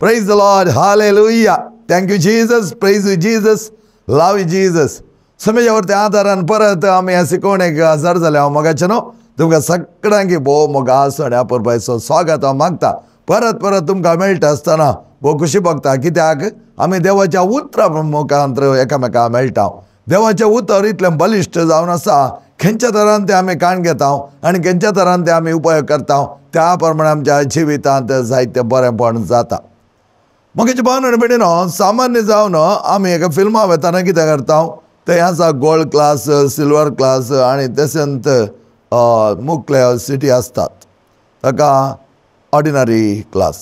Praise the Lord. Hallelujah. Thank you, Jesus. Praise you, Jesus. Love you, Jesus. समजावरती आदारान परत आम्ही असे कोण एक हजर झाले हांव मगाचे न्हू तुमकां सगळ्यांक भोव मोगा आसोड्या परबायचो स्वागत हांव मागता परत परत तुमकां मेळटा आसतना भोव खुशी भोगता कित्याक आमी देवाच्या उतरा मुखांतर एकामेकांक मेळटा देवाचें उतर इतलें बलिश्ट जावन आसा खंयच्या तरान तें आमी काण घेता आनी खंयच्या तरान तें आमी उपयोग करता त्या प्रमाणे आमच्या जिवितांत जायतें बरेंपण जाता मगाच्या भावना बेडीनो सामान्य जावन आमी एका फिल्मा वेताना कितें करता ते आसा गोल्ड क्लास सिल्वर क्लास आनी तशेंच मुखले सिटी आसतात ताका ऑर्डिनरी क्लास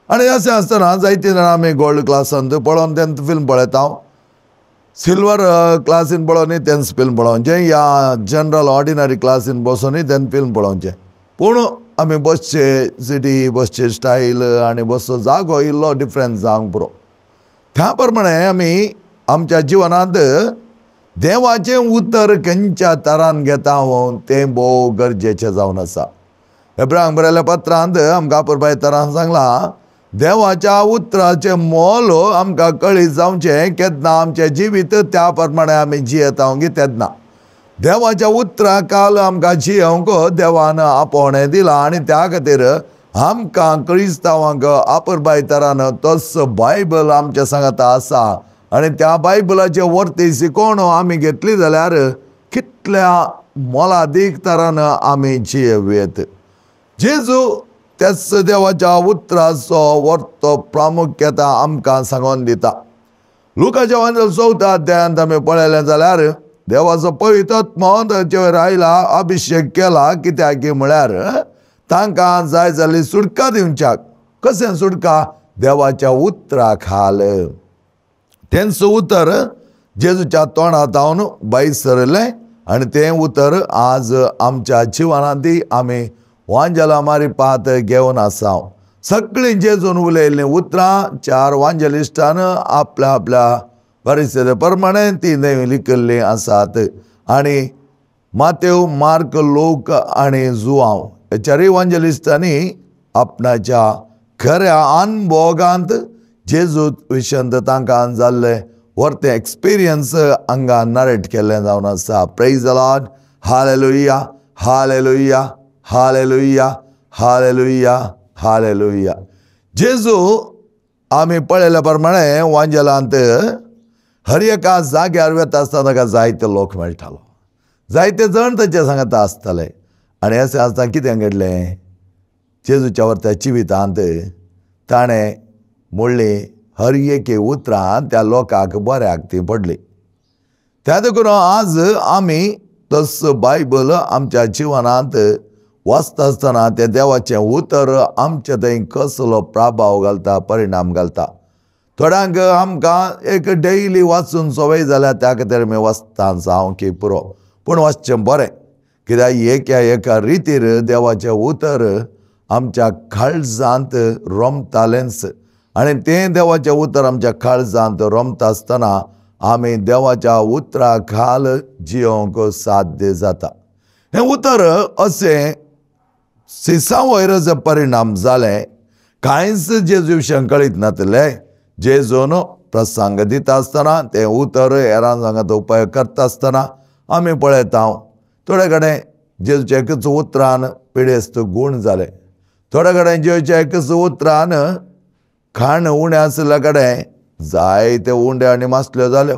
आनी अशें आसतना जायतीं जाणां आमी गोल्ड क्लासांत पळोवन तेंच फिल्म पळयता सिल्वर क्लासीन पळोवनूय तेंच फिल्म पळोवचें या जनरल ऑर्डिनरी क्लासीन बसूनय तेंच फिल्म पळोवचें पूण आमी बसचे सिटी बसचे स्टायल आनी बसचो जागो इल्लो डिफरंस जावंक पुरो त्या प्रमाणे आमी आमच्या जिवनांत देवाचें उतर खंयच्या तरान घेता तें भोव गरजेचें जावन आसा हेब्रांक बरयल्ल्या पत्रांत आमकां पुरबाय तरान सांगलां देवाच्या उतराचें मोल आमकां कळीत जावचें केन्ना आमचें जिवीत त्या प्रमाणे आमी जियेता तेन्ना देवाच्या उतरा काल आमकां जियोंक देवान आपोवणें दिलां आनी त्या खातीर आमकां क्रिस्तांवांक आपुरबाय तरान तोच बायबल आमच्या सांगात आसा आनी त्या बायबलाचे वर्ती शिकोवण आमी घेतली जाल्यार कितल्या मोलादीक तरान आमी जियेवेत जेजू तेच देवाच्या उतराचो वर्तो प्रामुख्यता आमकां सांगून दिता लुकाच्या एवांजल 4 अध्यायांत आमी पळयलें जाल्यार देवाचो पवित्र आत्मो ताचे वयर आयला अभिशेक केला कित्याक म्हळ्यार तांकां जाय जाल्ली सुटका दिवच्याक कशें सुटका देवाच्या उतरा खाल तेंच उतर जेजूच्या तोंडांतावन भायर सरलें आनी तें उतर आज आमच्या जिवनांतय आमी वांजलां मारिपात घेवन आसा सगळीं जेजून उलयल्लीं उतरां 4 वांजलिस्टान आपल्या आपल्या परिस्थिती प्रमाणे ती लिखिल्लीं आसात आनी मातेव मार्क लूक आनी जुआंव हे 4 वांजलिस्टांनी आपणाच्या खऱ्या अनुभोगांत जेजू विशयंत तांकां जाल्लें वर्तें एक्सपिरियन्स हांगा नरेट केल्लें जावन आसा praise the Lord hallelujah hallelujah hallelujah hallelujah hallelujah जेजू आमी पळयल्या प्रमाणे वांजलांत हर एका जाग्यार वता आसतना ताका जायते लोक मेळटालो जायते जण ताचे सांगात आसताले आनी अशें आसता कितें घडलें जेजूच्या वर्त्या जिवितांत ताणें म्हणलीं हर एके उतरां त्या लोकांक बऱ्याक ती पडली त्या देखून आज आमी तस बायबल आमच्या जिवनांत वाचता आसतना तें देवाचें उतर आमचे थंय कसलो प्रभाव घालता परिणाम घालता थोड्यांक आमकां एक डेली वाचून सवय जाल्या त्या खातीर आमी वाचता जावं की पुरो पूण वाचचें बरें कित्याक एका रितीर देवाचें उतर आमच्या काळजांत रोमतालेंच आनी तें देवाचें उतर आमच्या काळजांत रोमता आसतना आमी देवाच्या उतरा खाल जियोंक साध्य जाता हें उतर अशें सिसा वयर जे परिणाम जाले कांयच जेजू विशयी कळीत नासलें जेजून प्रसंग दिता आसतना तें उतर हेरां सांगात उपयोग करता आसतना आमी पळयता थोडे कडेन जेजूच्या एकच उतरान पिडेस्त गूण जाले थोडे कडेन जेजूच्या एकच उतरान खाण उणें आसल्या कडेन जायते उंडे आनी मासल्यो जाल्यो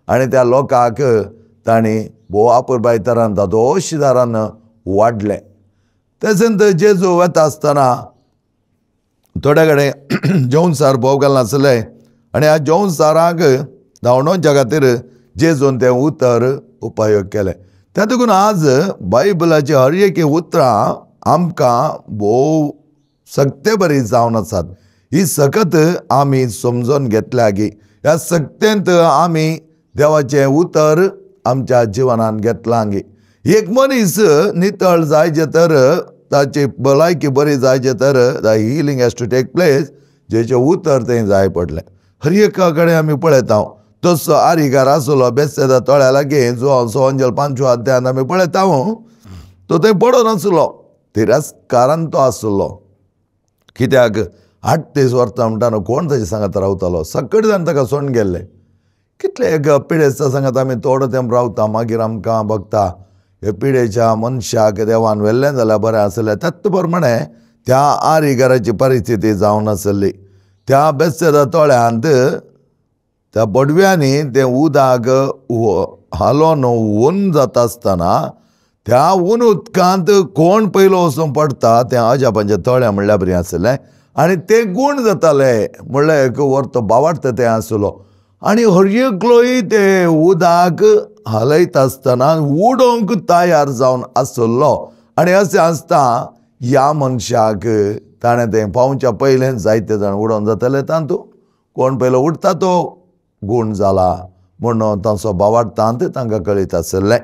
आनी त्या लोकांक तांणी भोव आपुरबाय तरान दोशीदारान वाडलें तशेंच जेजू वता आसतना थोडे कडेन जेवणसार भोव घालनासलें आनी ह्या जेवणसाराक धांवणोवच्या खातीर जेजून तें उतर उपयोग केलें त्या देखून आज बायबलाची हर एक उतरां आमकां भोव सक्ते बरी जावन आसात ही सकत आमी समजून घेतल्या की ह्या सक्तेंत आमी देवाचें उतर आमच्या जिवनांत घेतलां गी एक मनीस नितळ जायचे तर ताची भलायकी बरी जायचे तर the healing has to take place जेचें उतर थंय जाय पडलें हर एका कडेन आमी पळयता तसो आरिगार आसलो बेस्तेदा तळ्या लागीं जो एवांजल 5 अध्यायांत आमी पळयता तो थंय पडून आसलो तिरस्कारान तो आसलो कित्याक 38 वर्सां म्हणटाना कोण ताचे सांगात रावतालो. सगळे जाण ताका सोडून गेल्ले. कितले एक पिडेस्ता सांगात आमी थोडो तेंप रावता, मागीर आमकां बगता हे पिडेच्या मनशाक देवान व्हेल्लें जाल्यार बरें आसलें. त्याच प्रमाणे त्या आरिगाराची परिस्थिती जावन आसली. त्या बेतसैदा तळ्यांत त्या बडव्यांनी तें उदक हालोवन ऊन जाता आसतना त्या ऊन उदकांत कोण पयलो वचून पडटा तें अजापांचें तळें म्हणल्यार बरें आसलें. आनी तें गूण जाताले म्हणल्यार एक वर्त बावार्थ तें आसलो. आनी हरयेकलोय तें उदक हालयता आसतना उडोवंक तयार जावन आसलो. आनी अशें आसता ह्या मनशाक ताणें तें पावच्या पयलें जायते जाण उडोवन जाताले. तातूंत कोण पयलो उडटा तो गूण जाला म्हणून ताचो बावार्थांत तांकां कळीत आसलें.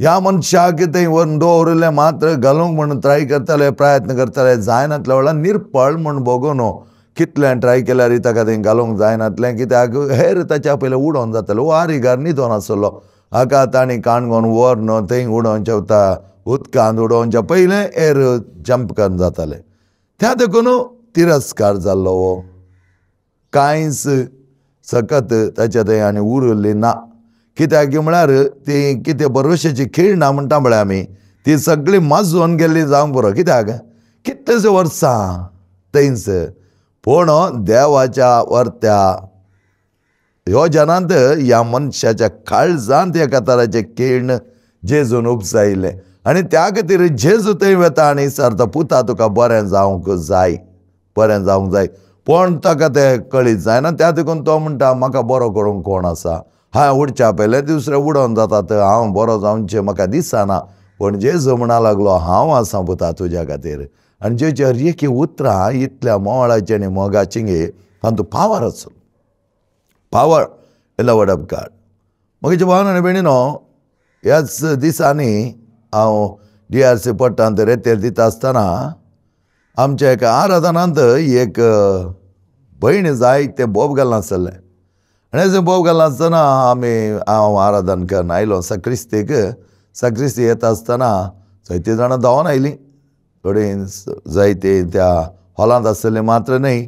ह्या मनशाक थंय व्हरून दवरलें, मात्र घालूंक म्हणून ट्राय करताले, प्रयत्न करताले, जायनातल्या वेळार निर्फळ म्हूण बगून कितलें ट्राय केल्यार ताका थंय घालूंक जायनातलें. कित्याक हेर ताच्या पयलें उडोवन जातालें. वो आरिगार न्हिदोन आसलो. हाका तांणी काणकोण व्हरून थंय उडोवच्या उदकांत उडोवच्या पयलें एर जंप करून जातालें. त्या देखून तिरस्कार जाल्लो वो. कांयच सकत ताच्या थंय आनी उरली ना. कित्याक म्हळ्यार ती कितें भरोशाची खीण ना म्हणटा म्हळ्यार आमी ती सगळी माजून गेल्ली जावंक बरो. कित्याक कितलेशे वर्सां थंयच पूण देवाच्या वर्त्या योजनांत ह्या मनशाच्या काळजांत एका तराचें खीण जेजून उपसायलें. आनी त्या खातीर जेजू थंय वता आनी विचारता, पुता तुका बरें जावंक जाय, बरें जावंक जाय. पूण ताका तें कळीत जायना. त्या देखून तो म्हणटा म्हाका बरो करूंक कोण आसा. हांव उडच्या पयलें दुसरें उडोवन जातात, हांव बरो जावचें म्हाका दिसना. पूण जेजू म्हणा लागलो हांव आसा पुता तुज्या खातीर. आनी जेची हर एक उतरां इतल्या मोळाचीं आनी मोगाचीं तातूंत पावर आसलो. Power in the word of God. म्हज्या भावान आनी भयणीनो, ह्याच दिसांनी हांव DRC पट्टांत रेतेर दिता आसतना आमच्या एका आराधनांत एक भयण जाय तें बोब घालना आसलें. आनी अशें बोब घालना आसतना हांव आराधन करून आयलो सक्रिस्तीक. सक्रिस्ती येता आसतना जायतीं जाणां धांवून आयलीं. थोडीं जायतीं त्या हॉलांत आसलीं मात्र न्हय,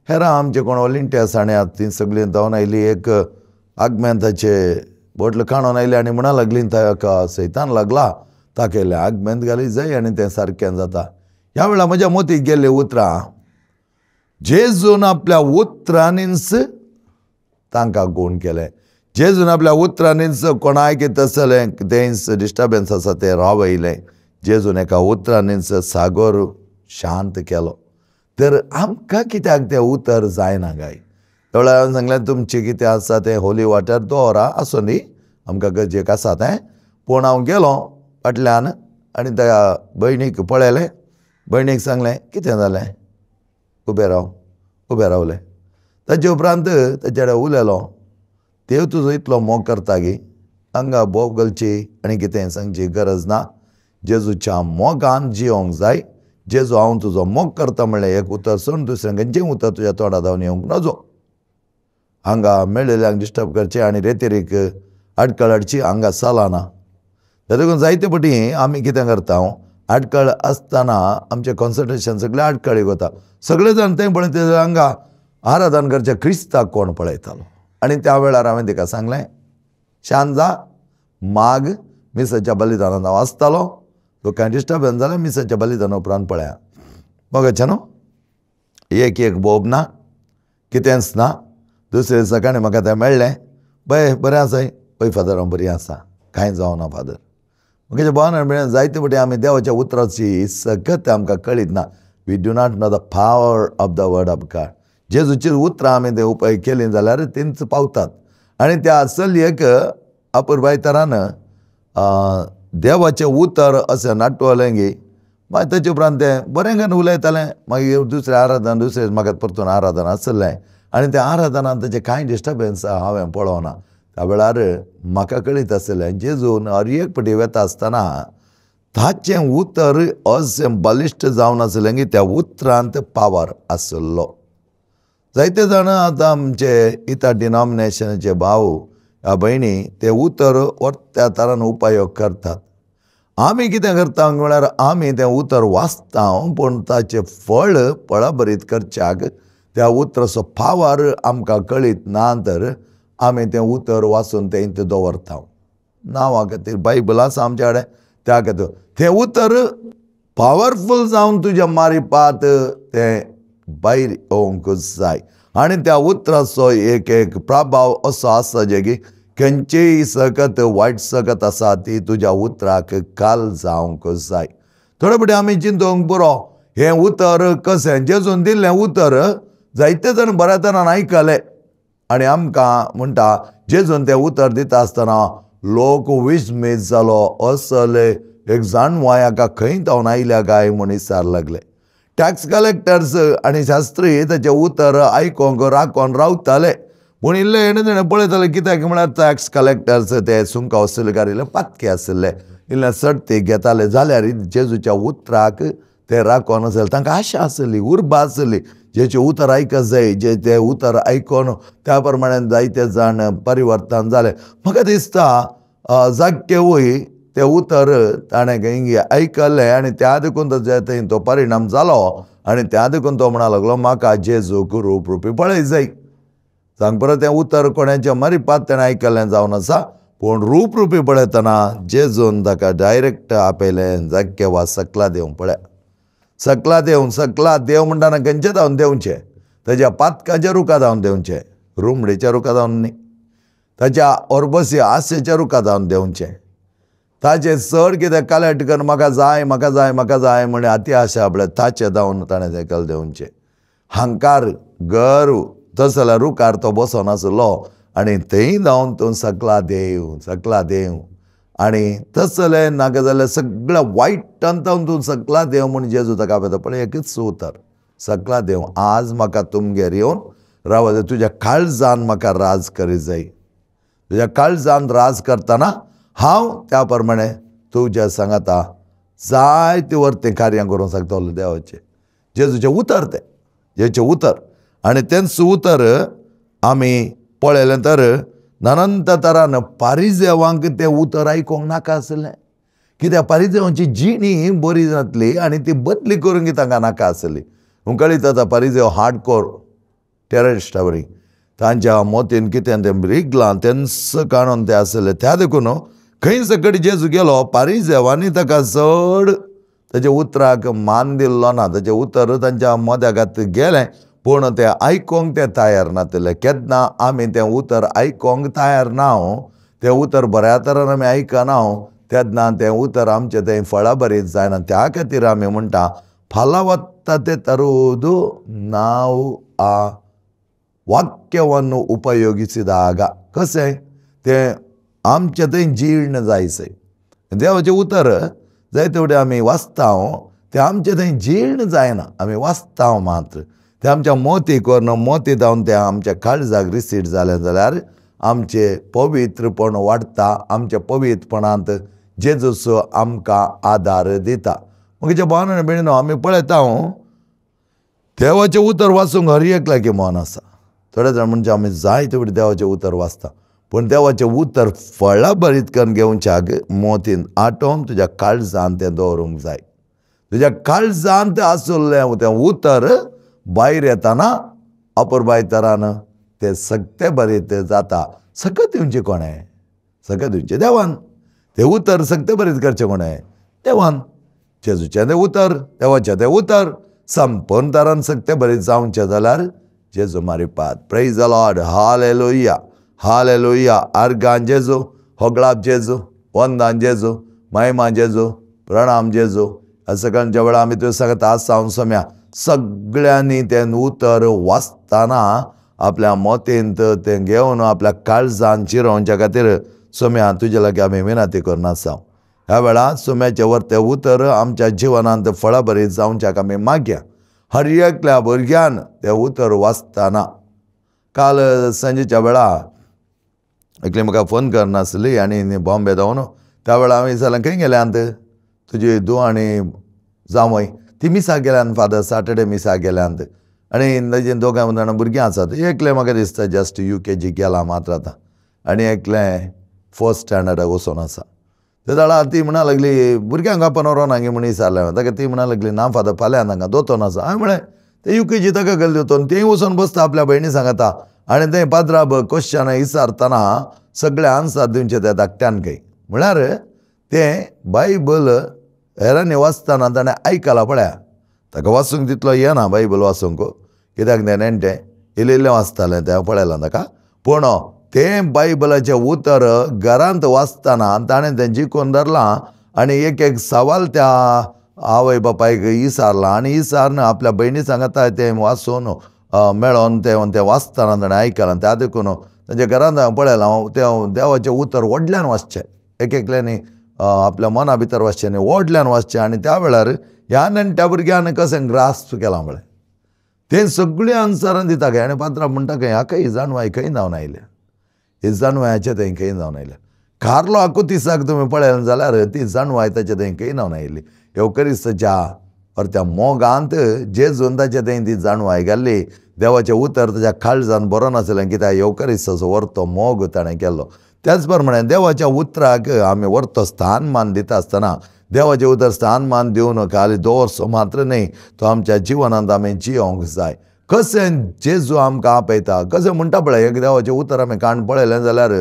हेरां आमचे कोण वॉलंटियर्स आनी तीं सगळीं धांवून आयलीं. एक आगमेंताचे बोटल काडून आयली आनी म्हणा लागलीं ताका सैतान लागला, ताका येयलें आगमेंत घाली जाय आनी तें सारकें जाता. ह्या वेळार म्हज्या मोतीक गेल्लीं उतरां जेजून आपल्या उतरांनीच तांकां गूण केलें. जेजून आपल्या उतरांनीच कोणाय कितें आसलें तेंच डिस्टर्बन्स आसा तें रावयलें. जेजून एका उतरांनीच सागर शांत केलो. तर आमकां कित्याक तें उतर जायना काय? त्या वेळार हांवें सांगलें तुमचें कितें आसा तें होली वॉटर दवरा, आसूं न्ही, आमकां गरजेक आसा तें. पूण हांव गेलो फाटल्यान आनी त्या भयणीक पळयलें. भयणीक सांगलें कितें जालें, उबें रावलें. ताचे उपरांत ताचे कडेन उलयलो, देव तुजो इतलो मोग करता गी, हांगा बोब घालची आनी कितें सांगची गरज ना. जेजूच्या मोगान जियोंक जाय. जेजू हांव तुजो मोग करता म्हणलें एक उतर सोडून दुसरें खंयचें उतर तुज्या तोंडा धांवन येवंक नजो. हांगा मेळिल्ल्यांक डिस्टर्ब करचें आनी रेतेरीक आडखळ हाडची हांगा चलना. त्या देखून जायते फावटी आमी कितें करता, आडखळ आसतना आमचें कॉन्सन्ट्रेशन सगळें आडखळीक वता. सगळे जाण थंय पळयता हांगा आराधन करच्या क्रिस्ताक कोण पळयतालो. आनी त्या वेळार हांवें ताका सांगलें शांत जा, माग मिसाच्या बलिदानांत हांव आसतालो, तुका डिस्टर्बन्स जाल्यार मिसाच्या बलिदाना उपरांत पळया. मोगाचें न्हू, एक बोब ना, कितेंच ना. दुसरे सकाळीं म्हाका तें मेळ्ळें, बरें आसा पळय फादर हांव बरी आसा, कांय जावना फादर. म्हज्या भावान जायते फावटी आमी देवाच्या उतराची सकत आमकां कळीत ना. We do not know the power of the word of God. जेजूची उतरां आमी ते उपाय केलीं जाल्यार तेंच पावतात. आनी त्या चलयेक अपुरबाय तरान देवाचें उतर अशें नाटवलें गी. मागीर ताचे उपरांत तें बरें करून उलयतालें. मागीर दुसरें आराधन दुसरें म्हाका परतून आराधन आसलें आनी त्या आराधनांत ताचें कांय डिस्टर्बन्स हांवें पळोवना. त्या वेळार म्हाका कळीत आसलें जेजून हर एक फावटी वेता आसतना ताचें उतर अशें बलिश्ट जावन आसलें की त्या उतरांत पावर आसलो. जायते जाण आतां आमचे इता डिनॉमिनेशनाचे भाव भयणी ते उतर त्या तरान उपयोग करतात. आमी कितें करता म्हळ्यार आमी तें उतर वाचता, पूण ताचें फळ पळबरीत करच्याक त्या उतराचो पावर आमकां कळीत ना तर आमी तें उतर वाचून तें इंत दवरता नांवा खातीर बायबल आसा आमच्या कडेन त्या खातीर तें उतर पावरफूल जावन तुज्या मारिपात तें भायर येवंकूच जाय आनी त्या उतराचो एक प्रभाव असो आसा जे की खंयचीय सकत वायट सकत आसा ती तुज्या उतराक काल जावंकूच जाय. थोडे फावटी आमी चिंतूंक पुरो हें उतर कशें जेजून दिल्लें उतर जायते जाण बऱ्या तरान आयकलें आनी आमकां म्हणटा जेजून तें उतर दिता आसतना लोक विस्मीत जालो असल एक जाणवाय हाका खंय जावन आयल्या काय म्हूण विचार लागले. टॅक्स कलेक्टर्स आनी शास्त्री ताचें उतर आयकोंक राखोन रावताले पूण इल्ले हेणे पळयताले कित्याक म्हळ्यार टॅक्स कलेक्टर्स ते सुंका वसुलकार इल्ले पातके आशिल्ले इल्ले सर्ती घेताले जाल्यार जेजूच्या उतराक ते राखोन आसले तांकां आशा आसली उर्बा आसली जेचें उतर आयकत जाय जे तें उतर आयकोन त्या प्रमाणे जायते जाण परिवर्तन जाले. म्हाका दिसता जाग्यावय तें उतर ताणें हिंगे आयकल्लें आनी त्या देखून ताचे थंय तो परिणाम जालो आनी त्या देखून तो म्हणूंक लागलो म्हाका जेजूक रूप रुपी पळय जाय. सांग परत तें उतर कोणाच्या मारिपात ताणें आयकल्लें जावन आसा पूण रूप रुपी पळयतना जेजून ताका डायरेक्ट आपयलें जाग्या वा सकला देव पळय सकला देव म्हणटाना खंयचें जावन देंवचें ताच्या पातकाच्या रुखां जावन देंवचें रुमडेच्या रुखां जावन न्ही ताच्या ओरबसी आशेच्या रुखां जावन देंवचें ताचे चड कितें कलेक्ट कर म्हाका जाय म्हण अती आशा आपल्या ताचे जावन ताणें तें केलें देंवचें हंकार गर्व तस जाल्यार रुखार तो बसोन आसलो आनी थंय जावन तूं सकला देव आनी तस जाल्यार नाका जाल्यार सगळ्या वायटांतावन तूं सकला देव म्हूण जेजू ताका आपयता पळय एकच उतर सकला देव आज म्हाका तुमगेर येवन राव तुज्या काळजान म्हाका राज करीत जाय तुज्या काळजान राज करतना हांव त्या प्रमाणे तुज्या सांगाता जायते वर्तें कार्यां करूंक शकतलो देवाचें जेजूचें उतर तें जेचें उतर आनी तेंच उतर आमी पळयलें तर अनंत तरान पारिजेवांक तें उतर आयकोंक नाका आसलें कित्याक पारिजेवांची जिणी बरी जातली आनी ती बदली करूंक तांकां नाका आसली. कळीत आतां पारिजेव हार्डकोर टेररिस्टा बरी तांच्या मोतीन कितें तें रिगलां तेंच काडून तें आसलें त्या देखून खंय सकट जेजू गेलो पारिजेवांनी ताका चड ताच्या उतराक मान दिल्लो ना ताचें उतर तांच्या मोद्याक गेलें पूण तें आयकोंक ते तयार नासले. केन्ना आमी तें उतर आयकोंक तयार ना तें उतर बऱ्या तरान आमी आयकना तेन्ना तें उतर आमचें तें फळां बरीत जायना. त्या खातीर आमी म्हणटा फालां वत्ता तें ತರುವುದು ನಾವು ಆ ವಾಕ್ಯವನ್ನು ಉಪಯೋಗಿಸಿದಾಗ कशें तें आमचें थंय जीर्ण जायचें देवाचें उतर जाय तेवटें आमी वाचता तें आमचें थंय जीर्ण जायना आमी वाचता मात्र तें आमच्या मोतीक व्हरून मोती जावन तें आमच्या काळजाक रिसीट जालें जाल्यार आमचें पवित्रपण वाडटा आमच्या पवित्रपणांत जेजूचो आमकां आदार दिता. म्हज्या भावनां भयणीनो आमी पळयता देवाचें उतर वाचूंक हर एक लागी मन आसा. थोडे जाण म्हणजे आमी जाय तेवटें देवाचें उतर वाचता पूण देवाचें उतर फळां बरीत करून घेवच्याक मोतीन आटोवन तुज्या काळजांत तें दवरूंक जाय. तुज्या काळजांत आसुल्लें तें उतर भायर येतना अपुरबाय तरान तें सगळें बरीत जाता. सकत येवचें कोणें सकत येवचें देवान तें उतर सगळें बरीत करचें कोणें देवान जेजूचें तें उतर देवाचें तें उतर संपूर्ण तरान सगळें बरीत जावचें जाल्यार जेजू मारिपात. Praise the Lord hallelujah hallelujah. आर्गां जेजू होगळाप जेजू वंदान जेजू महिमा जेजू प्रणाम जेजू ह्या सगळ्यांच्या वेळा आमी तुवें सांगता आज सावन सोम्या सगळ्यांनी तें उतर वाचतना आपल्या मोतींत तें घेवन आपल्या काळजान चिरोवच्या खातीर सोम्या तुजे लागीं आमी विनंती करून आसा. ह्या वेळार सोम्याचें तें उतर आमच्या जिवनांत फळां बरीत जावच्याक आमी मागया. हर एकल्या भुरग्यान तें उतर वाचतना काल सांजेच्या वेळार एकली म्हाका फोन करनासली आनी बॉम्बे जावन त्या वेळार हांवें विचारलें खंय गेल्यांत तुजी धूव आनी जावय ती मिसाक गेल्यांत फादर सॅटर्डे मिसाक गेल्यांत आनी ताजे दोगां जाणां भुरगीं आसात. एकलें म्हाका दिसता जस्ट UKG गेलां मात्र आतां आनी एकलें 4th स्टँडर्डाक वचून आसा. ते दाळा ती म्हणा लागली भुरग्यांक आपण व्हरोन हांगा म्हूण विचारलें ताका ती म्हणा लागली ना फादर फाल्यां तांकां दोतोन आसा. हांवें म्हळें ते युकेची ताका गेल्ली वचून तेय वचून बसता आपल्या भयणी सांगता आनी थंय पात्रांब क्वेश्चन विचारतना सगळे आन्सर दिवचे त्या धाकट्यान खंय. म्हळ्यार तें बायबल हेरांनी वाचतना ताणें आयकलां पळया. ताका वाचूंक तितलो येना बायबल वाचूंक, कित्याक तें नेणटें इल्लें वाचतालें तें पळयलां ताका. पूण तें बायबलाचें उतर घरांत वाचतना ताणें तें जिखून धरलां आनी एक एक सवाल त्या आवय बापायक विचारलां आनी विचारन आपल्या भयणी सांगता तें वाचून मेळोन तें वाचतना ताणें आयकलां. त्या देखून तांच्या घरांत हांवें पळयलां तें देवाचें उतर व्हडल्यान वाचचें, एक एकल्यांनी आपल्या मना भितर वाचचें न्ही, व्हडल्यान वाचचें. आनी त्या वेळार ह्या नेणट्या भुरग्यान कशें ग्रास्प केलां म्हळें तें सगळीं आन्सरां दिता खंय. आनी पात्रांव म्हणटा खंय हाका ही जाणवाय खंय जावन आयल्या, ही जाणवायाचें थंय खंय जावन आयल्या. कार्लो आकुतिसाक तुमी पळयलें जाल्यार ती जाणवाय ताचे थंय खंय जावन आयिल्ली. येवकरिस्ताच्या और त्या मोगांत जेजून ताचे थंय ती जाणवाय गेल्ली. देवाचें उतर ताच्या काळजांत बरो नासलें, कित्याक येवकरिस्ताचो व्हरतो मोग ताणें केल्लो. त्याच प्रमाणे देवाच्या उतराक आमी व्हरतो स्थानमान दिता आसतना देवाचें उतर स्थानमान दिवन खाली दवरचो मात्र न्ही, तो आमच्या जिवनांत आमी जियोंक जाय. कशें जेजू आमकां आपयता, कशें म्हणटा पळय एक देवाचें उतर आमी काण पळयलें जाल्यार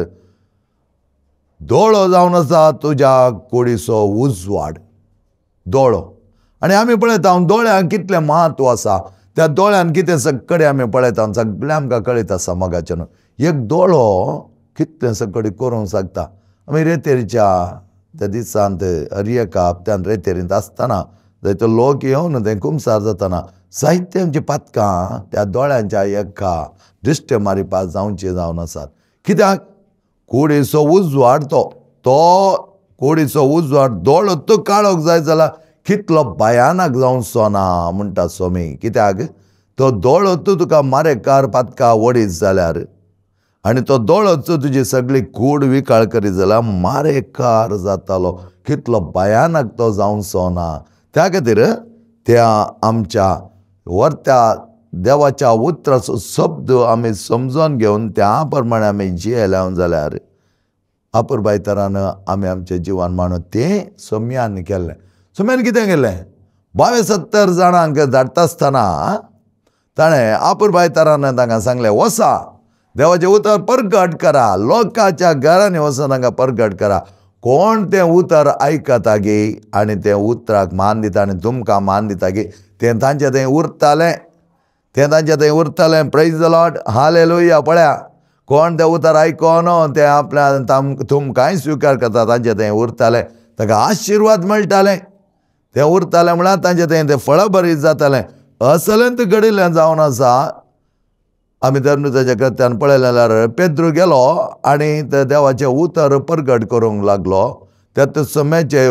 दोळो जावन आसा तुज्या कुडीचो उजवाड, दोळो. आनी आमी पळयता दोळ्यांक कितलें म्हत्व आसा, त्या दोळ्यान कितें सगळें आमी पळयता सगळें आमकां कळीत आसा मोगाच्यान. एक दोळो कितलें सगळें करूंक शकता. आमी रेतेरीच्या त्या दिसांत अर्यका हप्त्यान रेतेरींत आसतना थंय तो लोक येवन थंय कुमसार जातना जायते आमची पातकां त्या दोळ्यांच्या एका दिश्टे मारिपा जावची जावन आसात. कित्याक कुडीचो उजवाड तो कुडीचो उजवाड दोळो तो काळोख जाय जाल्यार कितलो भयानक जावचो ना म्हणटा स्वामी. कित्याक तो दोळो तुका मारेकार पातकां वडीत जाल्यार आनी तो दोळोच तुजी सगळी कूड विकाळ करीत जाल्यार मारेकार जातालो. कितलो भयानक तो जावचो ना. त्या खातीर त्या आमच्या वर्त्या देवाच्या उतराचो शब्द आमी समजून घेवन त्या प्रमाणे आमी जियेल्या जाल्यार आपुरबाय तरान आमी आमचें जिवन मांडून तें सोम्यान केल्लें. सोम्यान कितें केलें, 72 जाणांक धाडटा आसतना ताणें आपुरबाय तरान तांकां सांगलें वसा देवाचें उतर परगट करा, लोकांच्या घरांनी वचून तांकां परगट करा. कोण तें उतर आयकता गे आनी तें उतराक मान दिता आनी तुमकां मान दिता गे तें तांचे थंय उरतालें, तें तांचे थंय उरतालें. Praise the Lord, hallelujah. पळया कोण तें उतर आयकोन तें आपल्या तुमकांय स्विकार करता तांचे थंय उरतालें, ताका आशिर्वाद मेळटालें. तें उरतालें म्हळ्यार तांचे थंय तें फळ बरीत जातालें. असलेंत घडिल्लें जावन आसा. आमी धर्मताच्या कृत्यान पळयलें जाल्यार पेद्रू गेलो आनी ते देवाचें उतर परगट करूंक लागलो. त्यात सोम्याचे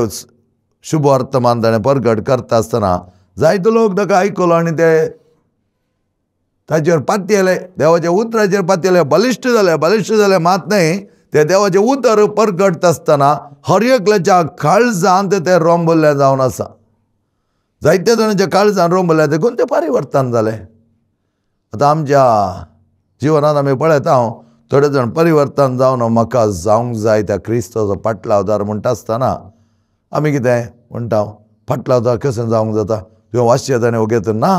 शुभ वर्तमान ताणें परगट करता आसतना जायतो लोक ताका आयकलो आनी ते ताचेर पातयेले, देवाच्या उतराचेर पातयेले, बलिश्ट जाले. मात न्हय, ते देवाचें उतर परगटता आसतना हर एकल्याच्या काळजांत तें रोंबल्लें जावन आसा. जायते जाणांच्या काळजांत रोंबल्लें देखून तें परिवर्तन जालें. आतां आमच्या जिवनांत आमी पळयता थोडे जाण परिवर्तन जावन म्हाका जावंक जाय त्या क्रिस्ताचो फाटलावदार म्हणटा आसतना आमी कितें म्हणटा, फाटलावदार कशें जावंक जाता, तुवें वाचचें ताणें ओगेत ना.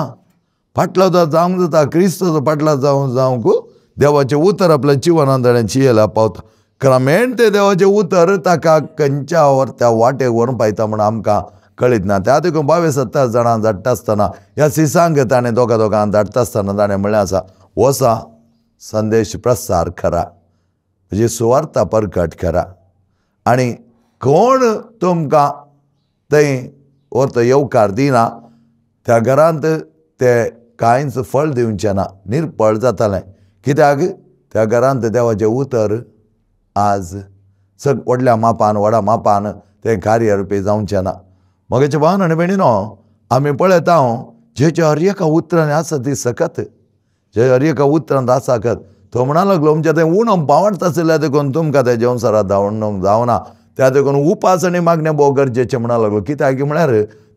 फाटलावदार जावंक जाता, क्रिस्ताचो फाटलाव जावंक देवाचें उतर आपल्या जिवनांत ताणें जियेल्या पावता. क्रमेण तें देवाचें उतर ताका खंयच्या त्या वाटेक व्हरून पावयता म्हूण आमकां कळीत ना. त्या देखून 72 जाणां धाडटा आसतना ह्या सिसांक ताणें दोगांक धाडटा आसतना ताणें म्हणलें आसा वसा संदेश प्रसार करा, म्हणजे सुवार्ता परगट करा. आनी कोण तुमकां थंय व्हरतो येवकार दिना त्या घरांत ते कांयच फळ दिवचें ना, निर्फळ जातालें. कित्याक त्या घरांत देवाचें उतर आज व्हडल्या मापान व्हडा मापान तें कार्यरूपी जावचें ना. मोगाचें भावन आनी भयणीनो, आमी पळयता जेचे हर एका उतरांत आसा ती सकत, जे हर एका उतरांत आसा तो म्हणा लागलो म्हणजे थंय उणो पावडटा आसल्या देखून तुमकां तें जेवणसराक धांवणूक जावना. त्या देखून उपास आनी मागणें भोव गरजेचें म्हणा लागलो. कित्याक म्हळ्यार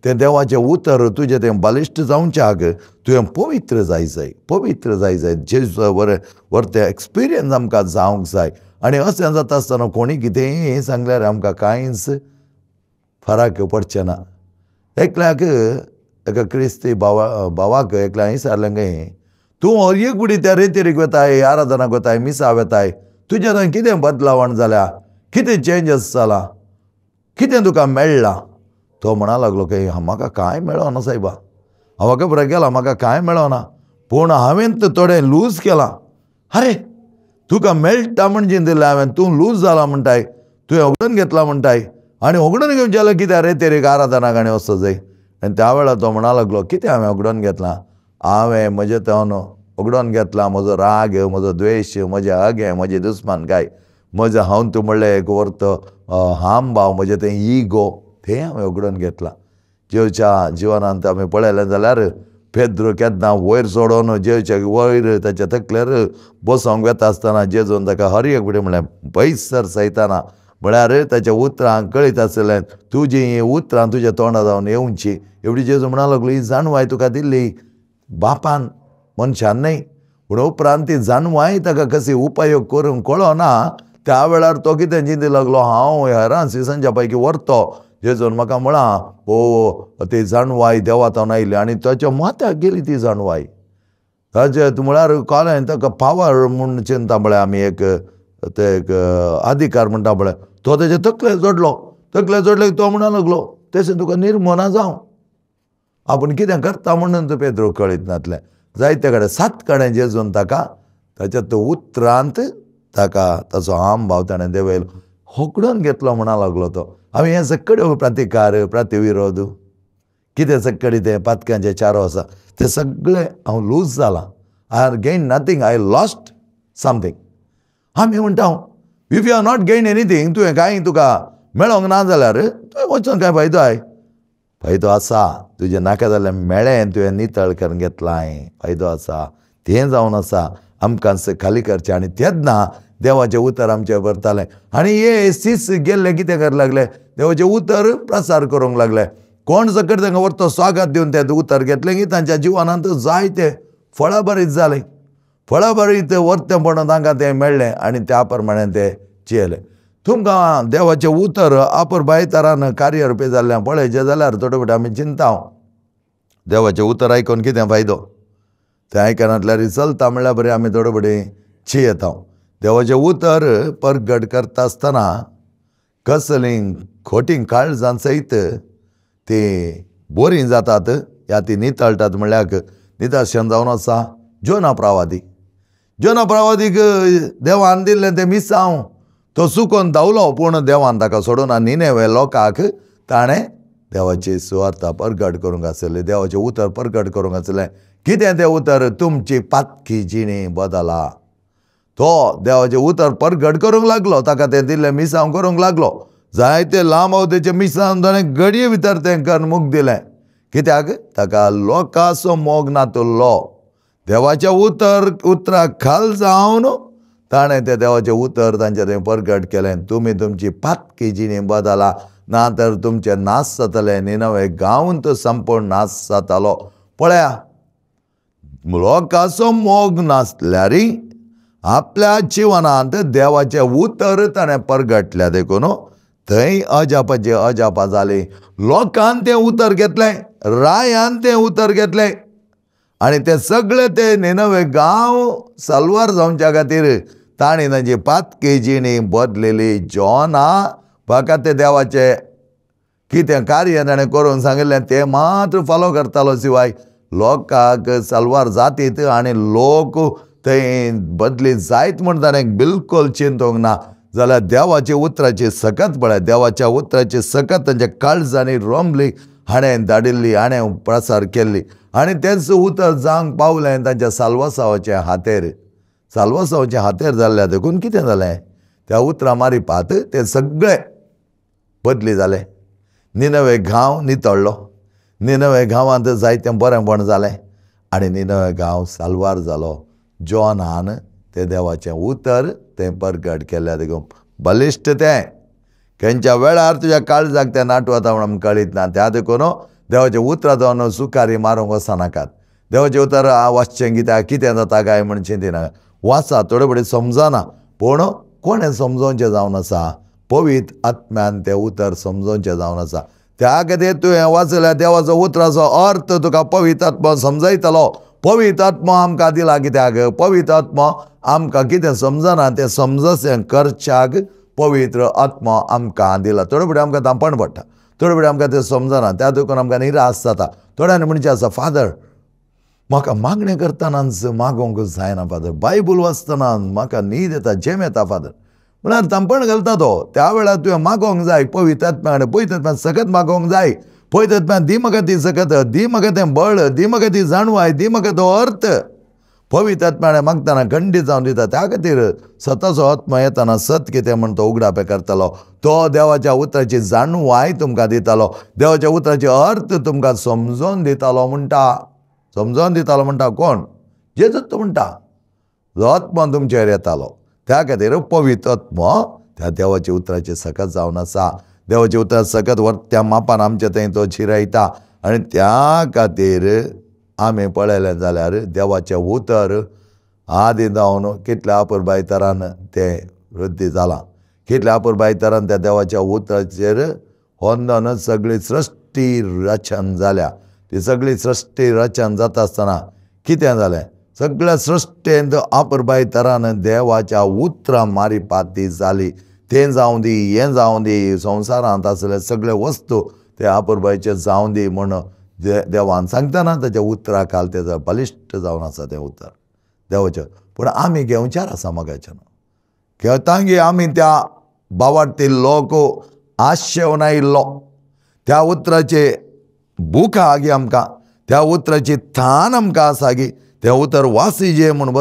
तें देवाचें उतर तुजें तें बलिश्ट जावच्याक तुवें पवित्र जाय. जेजू व्हरतें एक्सपिरियन्स आमकां जावंक जाय. आनी अशें जाता आसतना कोणी कितेंय सांगल्यार आमकां कांयच फरक पडचें ना. एकल्याक एका क्रिस्ती भावाक एकल्या विचारलें गे तूं हर एक बुडी त्या रेतीरीक वताय आराधनाक वताय मिसा वताय तुजें थंय कितें बदलावण जाल्या कितें चेंजीस जाला कितें तुका मेळ्ळां तो म्हणा लागलो की म्हाका कांय मेळना सायबा हांव बरें गेलां म्हाका कांय मेळना पूण हांवें थोडें लूज केलां अरे तुका मेळटा म्हणजे दिलें हांवें तूं लूज जाला म्हणटाय तुवें उगडून घेतला म्हणटाय आनी उगडून घेवन जाल्यार कितें रेतेरीक आराधनाक आनी वचो जाय आनी त्या वेळार तो म्हणा लागलो कितें हांवें उगडून घेतलां हांवें म्हजें तें उगडून घेतलां म्हजो राग म्हजो द्वेश म्हजें अगे म्हजें दुस्मानकाय म्हजें हांव तूं म्हणलें एक वर्त हाम भाव म्हजें तें इगो तें हांवें उगडून घेतलां जेवच्या जिवनांत आमी पळयलें जाल्यार पेद्र केन्ना वयर सोडून जेवच्या वयर ताच्या तकलेर बसोंक येता आसतना जेजून ताका हर एक फुडें म्हणलें पयसर सयताना म्हळ्यार ताच्या उतरांक कळीत आसलें तुजीं हीं उतरां तुज्या तोंडा जावन येवची एवढी जेजू म्हणा लागलो ही जाणवाय तुका दिल्ली बापान मनशान न्हय पूण उपरांत ती जाणवाय ताका कशी उपयोग करूंक कळना त्या वेळार तो कितें चिंती लागलो हांव हेरां सिसनच्या पैकी व्हरतो जेजून म्हाका म्हळां ती जाणवाय देवातावन आयली आनी ताच्या माथ्याक गेली ती जाणवाय ताचे म्हळ्यार कळ्ळें ताका पावर म्हूण चिंता म्हळ्यार आमी एक ते एक अधिकार म्हणटा म्हळ्यार तो ताचे तकले जोडले तो म्हणा लागलो तशें तुका निर्मना जावं आपूण कितें करता म्हणून तो पेद्रो कळीत नासलें जायते कडेन 7 कडेन जेजून ताका ताच्या तो उतरांत ताका ताचो हाम भाव ताणें देंवयलो होकडून घेतलो म्हणा लागलो तो हांवें हें सक्कड प्रतिकार प्रतिविरोध कितें सक्कडी तें पातक्यांचे चारो आसा तें सगळें हांव लूज जालां I are gain nothing I lost something आमी म्हणटा if you are not gain anything तुवें कांय तुका मेळोंक ना जाल्यार तुवें वचून कांय फायदो आसा तुजें नाका जाल्यार मेळ्ळें तुवें नितळ करून घेतलां फायदो आसा तें जावन आसा आमकां खाली करचें आनी तेन्ना देवाचें उतर आमचें भरतालें आनी हे सीस गेल्ले कितें कर लागले देवाचें उतर प्रसार करूंक लागले कोण सकट तांकां व्हरतो स्वागत दिवन तें उतर घेतलें की तांच्या जिवनांत जायते फळां बरीत जालीं फळां बरीत वर्तेपण तांकां तें मेळ्ळें आनी त्या प्रमाणें तें चियेलें तुमकां देवाचें उतर आपुरबाय तरान कार्यरूपी जाल्लें पळयचें जाल्यार थोडे फावटी आमी चिंता देवाचें उतर आयकून कितें फायदो तें आयकनातल्यार चलता म्हणल्यार बरें आमी थोडे फावटी चियेता देवाचें उतर परगट करता आसतना कसलीं खोटीं काळजां सयत ती बोरीं जातात या ती नितळटात म्हणल्यार निदर्शन जावन आसा जोना प्रवादीक देवान दिल्लें तें मिसांव तो चुकोवन धांवलो पूण देवान ताका सोडून निनेवे लोकांक ताणें देवाची सुवार्ता परगट करूंक आसलें देवाचें उतर परगट करूंक आसलें कितें तें उतर तुमची पातकी जिणी बदला तो देवाचें उतर परगट करूंक लागलो ताका तें दिल्लें मिसांव करूंक लागलो जायते लांब अवधीचे मिसांव ताणें घडये भितर तें कर्मूक दिलें कित्याक ताका लोकांचो मोग नातुल्लो देवाच्या उतराक खाल जावन ताणें तें देवाचें उतर तांचें थंय परगट केलें तुमी तुमची पातकी जिणी बदला ना तर तुमचें नाश जातलें निनवे गांवन तो संपूर्ण नाश जातालो पळया लोकांचो मोग नासल्यार आपल्या जिवनांत देवाचें उतर ताणें परगटल्या देखून थंय अजापाची अजापा जाली लोकांन तें उतर घेतलें रायान तें उतर घेतलें आनी तें सगळें तें निनवे गांव साल्वार जावच्या खातीर ताणें ताची पातकी जिणी बदलेली जोना फकत तें देवाचें कितें कार्य ताणें करून सांगिल्लें तें मात्र फॉलो करतालो शिवाय लोकांक साल्वार जातीत आनी लोक थंय बदली जायत म्हूण ताणें बिलकुल चिंतूंक ना जाल्यार देवाच्या उतराची सकत पळय देवाच्या उतराची सकत तांच्या काळजांनी रोंबली हाणें धाडिल्ली हाणें प्रसार केल्ली आनी तेंच उतर जावंक पावलें तांच्या साल्वासांवाच्या हातेर जाल्ल्या देखून कितें जालें त्या उतरां मारिपात तें सगळें बदली जालें निनवे गांव नितळ्ळो निनवे गांवांत जायतें बरेंपण जालें आनी निनवे गांव साल्वार जालो जोनान तें देवाचें उतर तें परगट केल्ल्या देखून बलिश्ट तें खंयच्या वेळार तुज्या काळजाक तें नाटवता म्हूण आमकां कळीत ना त्या देखून देवाचें उतरां जावन सुकारी मारूंक वचनाकात देवाचें उतर वाचचें कितें जाता काय म्हूण चिंतिनाका वाचा थोडे फावटी समजना पूण कोणें समजोवचें जावन आसा पवित्र आत्म्यान तें उतर समजोवचें जावन आसा त्या खातीर तुवें वाचल्यार देवाचो उतराचो अर्थ तुका पवित्र आत्मा समजयतलो. पवित्र आत्मा आमकां दिला कित्याक? पवित्र आत्मा आमकां कितें समजना तें समजसें करच्याक पवित्र आत्मा आमकां दिला. थोडे फुडें आमकां तांपण पडटा, थोडे फुडें आमकां तें समजना, त्या देखून आमकां निराश जाता. थोड्यांनी म्हणचें आसा, फादर म्हाका मागणें करतानाच मागोवंक जायना फादर, बायबल वाचतना म्हाका न्हीद येता, जेम येता फादर. म्हळ्यार तांपण घालता तो. त्या वेळार तुवें मागोवंक जाय पवित्र आत्म्या कडेन, पवित्र आत्म्यान सकत मागोवंक जाय. पवित्र आत्म्यान दी म्हाका ती सकत, दी म्हाका तें बळ, दी म्हाका ती जाणवाय, दी म्हाका तो अर्थ. पवित्र आत्म्या कडेन मागतना खंडीत जावन दिता. त्या खातीर सताचो आत्मा येताना सत कितें म्हण तो उगडापे करतलो. तो देवाच्या उतराची जाणवाय तुमकां दितालो, देवाच्या उतराचे अर्थ तुमकां समजोवन दितालो म्हणटा. समजोवन दितालो म्हणटा कोण? जेजूच म्हणटा. जो आत्मा तुमचेर येतालो. त्या खातीर पवित्र आत्मा त्या देवाच्या उतराचे सकत जावन आसा. देवाच्या उतर सकत त्या मापान आमचे थंय तो शिरयता. आनी त्या खातीर आमी पळयलें जाल्यार देवाचें उतर आदी जावन कितल्या अपुरबाय तरान तें वृद्धी जालां. कितल्या अपुरबाय तरान त्या देवाच्या उतराचेर होंदन सगळी सृश्टी रचन जाल्या. ती सगळी सृश्टी रचन जाता आसतना कितें जालें? सगळ्या सृश्टेंत अपुरबाय तरान देवाच्या उतरां मारीपाती जाली. तें जावं दी, हें जावं दी, संवसारांत आसले सगळे वस्तू ते अपुरबायचे जावं दी म्हूण देवान सांगतना ताच्या उतरा खाल तें बलिश्ट जावन आसा तें उतर देवाचें. पूण आमी घेवचार आसा मोगाच्यान. घेतांगी आमी त्या बावार्थी लोक आशेवन आयिल्लो त्या उतराचे भूख आहा गी आमकां, त्या उतराची थान आमकां आसा गी. तें उतर वासी जे म्हूण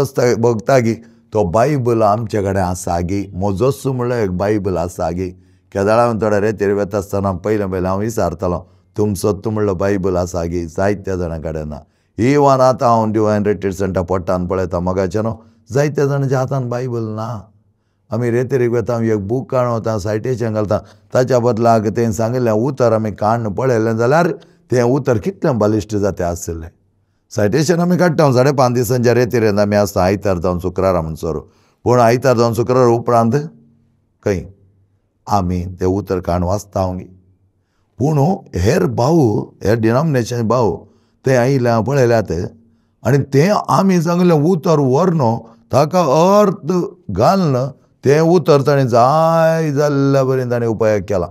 बगता गी तो बायबल आमचे कडेन आसा गी. मोजोस म्हणल्यार एक बायबल आसा गी. केदाळ हांव थोड्या रेतीर वेता आसतना पयलें हांव विचारतालो, तुमचो म्हणलो बायबल आसा गी? जायत्या जाणां कडेन ना. इवन आतां हांव डिवायन रिट्रीट सेंटर पडटान पळयता मोगाच्यान जायत्या जाणांच्या हातान बायबल ना. आमी रेतीर वेता, एक बूक काडून वता, सायटेशन घालता, ताच्या बदलाक तें सांगिल्लें उतर आमी काडून पळयलें जाल्यार तें उतर कितलें बलिश्ट जातें आसलें. सायटेशन आमी काडटा 5.5 दिसांच्या रेतीर आमी आसता, आयतार जावन शुक्रारा म्हणसर. पूण आयतार जावन शुक्रार उपरांत खंय आमी तें उतर काडून वाचता हांव गी. पूण हेर भाऊ, हेर डिनॉमिनेशन भाऊ ते आयिल्ले पळयल्यात आनी तें आमी सांगलें उतर व्हरनो ताका अर्थ घालन तें उतर ताणें जाय जाल्ल्या पर्यंत ताणें उपयोग केला,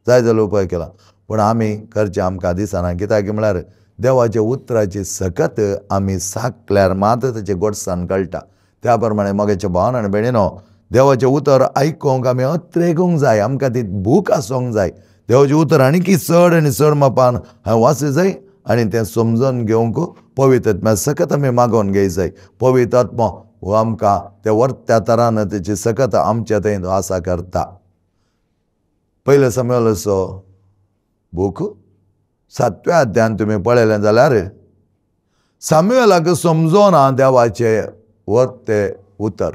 जाय जाल्लो उपयोग केला. पूण आमी करचें आमकां दिसना. कित्याक म्हळ्यार देवाच्या उतराची सकत आमी साकल्यार मात ताचें गोडसाण कळटा. त्या प्रमाणे मोगाच्या भावान आनी भयणीनो, देवाचें उतर आयकूंक आमी अत्रेकूंक जाय. आमकां ती भूक आसूंक जाय. देवाचें उतर आनीक चड आनी चड मापान हांवें वाचूं जाय आनी तें समजून घेवंक पवित्र आत्म्या सकत आमी मागोवन घेवंक जाय. पवित्र आत्मा हो आमकां ते वर्त्या तरान तेची सकत आमच्या थंय आसा करता. पयले शमुएलाचो बूक 7व्या अध्यायान तुमी पळयलें जाल्यार शमुएलाक समजोना देवाचें वर्तें उतर.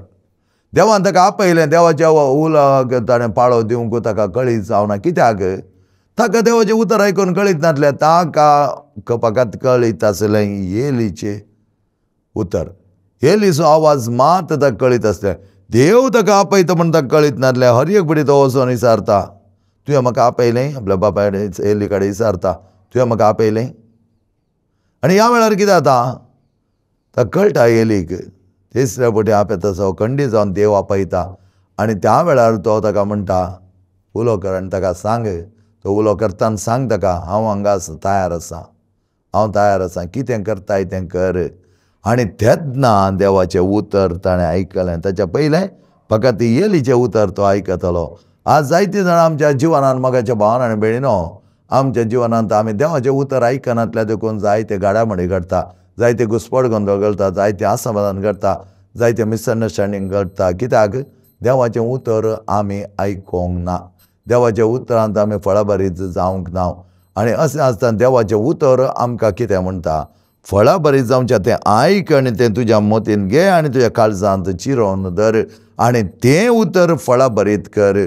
देवान ताका आपयलें, देवाच्या उलाक ताणें पाळो दिवंक ताका कळीत जावना. कित्याक? ताका देवाचें उतर आयकून कळीत नासलें. ताका फकत कळीत आसलें एलीचें उतर. एलीचो आवाज मात ताका कळीत आसलें. देव ताका आपयता म्हूण ताका कळीत नासलें. हर एक बडी तो वचून विचारता, तुवें म्हाका आपयलें? आपल्या बापाय एली कडेन विचारता, तुवें म्हाका आपयलें? आनी ह्या वेळार कितें जाता? ताका कळटा एलीक तिसऱ्या फावटी आपयता तसो खंडीत जावन देव आपयता. आनी त्या वेळार तो ताका म्हणटा उलो कर आनी ताका सांग. तो उलो करतना सांग ताका, हांव हांगा तयार आसां, हांव तयार आसां, कितें करताय तें कर. आनी तेन्ना देवाचें उतर ताणें आयकलें. ताच्या पयलें फकत एलीचें उतर तो आयकतलो. आज जायतीं जाणां आमच्या जिवनांत मोगाच्या भावान आनी भयणीनो, आमच्या जिवनांत आमी देवाचें उतर आयकनातल्या देखून जायते घाडामोडी घडटा, जायते घुस्पड गोंदळ घडटा, जायते असमाधान घडटा, जायते मिसअंडरस्टँडींग घडटा. कित्याक? देवाचें उतर आमी आयकोंक ना. देवाच्या उतरांत आमी फळाबरीत जावंक ना. आनी अशें आसतना देवाचें उतर आमकां कितें म्हणटा? फळाबरीत जावचें तें आयक आनी तें तुज्या मोतीन घे आनी तुज्या काळजांत चिरोवन धर आनी तें उतर फळाबरीत कर.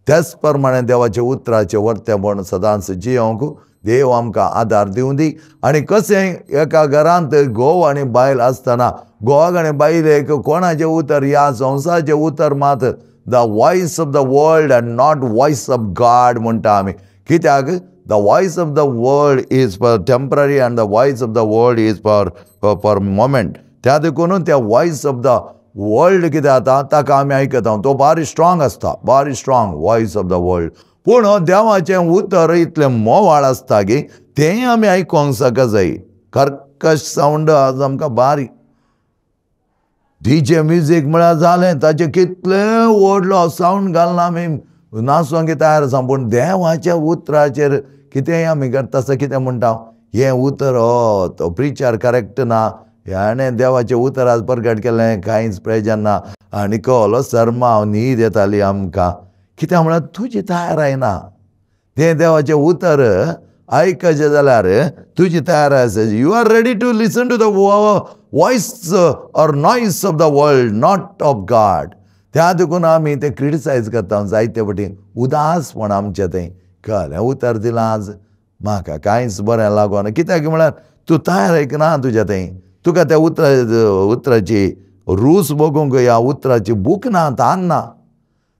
त्याच प्रमाणे देवाच्या उतराचें वर्तेपण सदांच जियोंक देव आमकां आदार दिवं दी. आनी कशें एका घरांत घोव आनी बायल आसतना घोवाक आनी बायलेक कोणाचें उतर? ह्या संवसाराचें उतर मात the voice of the world and not voice of God म्हणटा आमी. कित्याक? The voice of the world is for temporary and the voice of the world is for moment. त्या देखून त्या वॉइस ऑफ द वर्ल्ड कितें जाता ताका आमी आयकता तो बारी स्ट्रॉंग आसता, बारी strong voice of the world. पूण देवाचें उतर इतलें मोवाळ आसता की तेंय आमी आयकोंक सका जाय. कर्कश सावंड आज आमकां बारीक डीजे म्युजीक म्हळ्यार जालें, ताचे कितलें व्हडलो सावंड घालून आमी नाचोंक तयार आसा. पूण देवाच्या उतराचेर कितेंय आमी करता तसं कितें म्हणटा हें उतर तो प्रिचार करेक्ट ना, ह्याणें देवाचें उतर आज प्रकट केलें कांयच प्रयोजन ना आनी कसलो सर्माव न्हीद येताली आमकां. कित्याक म्हळ्यार तुजी तयार आयना. तें देवाचें उतर आयकचें जाल्यार तुजी तयार आसा. You are ready to listen to the voice or noise of the world, not of God. त्या देखून आमी तें क्रिटिसायज करता जायते वटेन. उदासपण आमचें तें कळ्ळें. उतर दिलां आज म्हाका कांयच बरें लागोना. कित्याक म्हळ्यार तूं तयार आयकना तुजें तें. तुका त्या उतराची रूच बघूंक ह्या उतराची बूक ना, तान ना.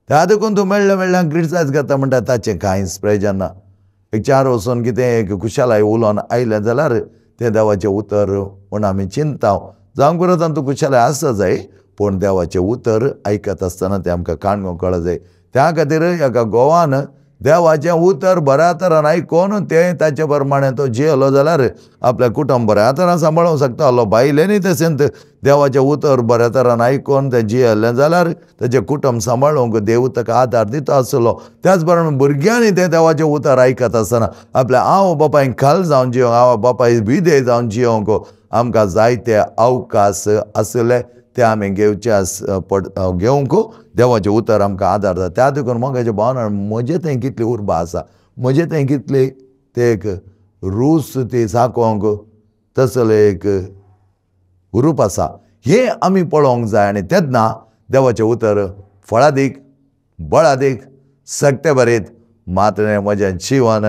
त्या देखून तूं मेळ्ळें क्रिटिसायज करता म्हणटा ताचें कांयच प्रयोजन ना. एक चार वचून कितें एक कुशालाय उलोवन आयलें जाल्यार तें देवाचें उतर म्हूण आमी चिंता. जावंक बरो तूं कुशालाय आसा जाय, पूण देवाचें उतर आयकत आसतना तें आमकां काणूंक कळ्ळें जाय. त्या खातीर हेका गोवान देवाचें उतर बऱ्या तरान आयकोन तें ताचे प्रमाणें तो जियेलो जाल्यार आपलें कुटुंब बऱ्या तरान सांबाळूंक शकतालो. बायलेनी तशेंच देवाचें उतर बऱ्या तरान आयकोन तें जियेलें जाल्यार ताचें कुटुंब सांबाळूंक देव ताका आदार दिता आसलो. त्याच प्रमाणे भुरग्यांनी तें देवाचें उतर आयकत आसतना आपल्या आवय बापायक खाल जावन जियोंक, आवय बापाय विधेय जावन जियोंक आमकां जायते अवकाश आसले ते आमी घेवंक देवाचें उतर आमकां आदार जाता. त्या देखून मोगाचें भावना म्हजें तें कितली उर्बा आसा, म्हजें तें कितली तें एक रूच ती साकोंक तसलें एक उरूप आसा हें आमी पळोवंक जाय. आनी तेन्ना देवाचें उतर फळादीक बळादीक सगटे बरेत मात्र म्हजें जिवन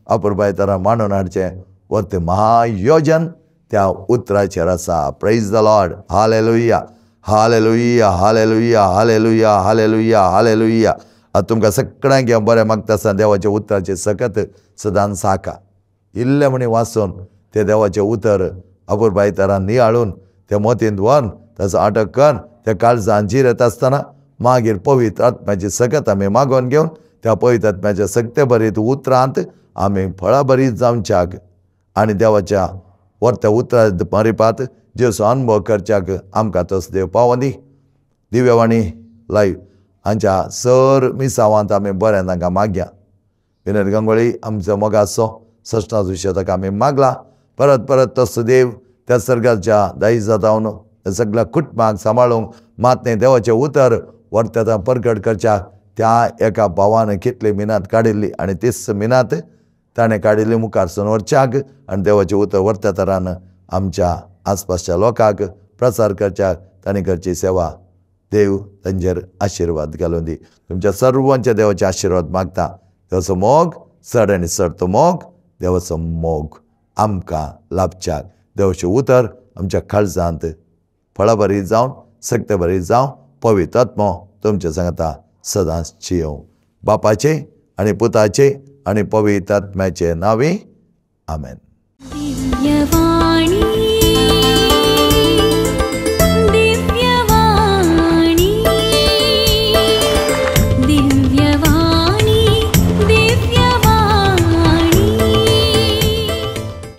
अपुरबाय तरान मांडून हाडचें व तें महायोजन त्या उतराचेर आसा. Praise the Lord. Hallelujah hallelujah hallelujah hallelujah hallelujah hallelujah. आतां तुमकां सगळ्यांक हें बरें मागता आसतना देवाच्या उतराचेर सकत सदांच साका. इल्लें म्हणी वाचून तें देवाचें उतर अपुरबाय तरान नियाळून तें मोतींत व्हरून ताचो अटक कर. त्या काळजांत जिरेत आसतना मागीर पवित्र आत्म्याची सकत आमी मागोवन घेवन त्या पवित्र आत्म्याच्या सगते बरीत उतरांत आमी फळां बरीं जावच्याक आनी देवाच्या व्हरत्या उतरा परिपात जेसो अनुभव करच्याक आमकां तसो देव पावों दी. दिव्यवाणी लायव्ह हांच्या सर मिसावांत आमी बरें तांकां मागया. विनोद गंगोळी आमचो मोगाचो सश्टांचो विशय ताका आमी मागला. परत परत तसो देव त्या सर्गाच्या दायज जावन सगळ्या कुटुंबाक सांबाळूंक मातने देवाचें उतर व्हरता प्रकट करच्याक त्या एका भावान कितली मिनात काडिल्ली आनी तीच मिनात ताणें काडिल्ली मुखार सून व्हरच्याक आनी देवाचें उतर व्हरता तरान आमच्या आसपासच्या लोकांक प्रसार करच्याक ताणें करची सेवा देव तांचेर आशिर्वाद घालून दी. तुमच्या सर्वांच्या देवाचे आशिर्वाद मागता. देवाचो मोग चड आनी चड तो मोग देवाचो मोग आमकां लाभच्याक देवाचें उतर आमच्या काळजांत फळां बरीं जावन सगते बरीं जावं पवित्र आत्मो तुमच्या सांगता सदांच जियों. बापाचे आनी पुताचे आनी पवित्र आत्म्याचे नांवे आमेन.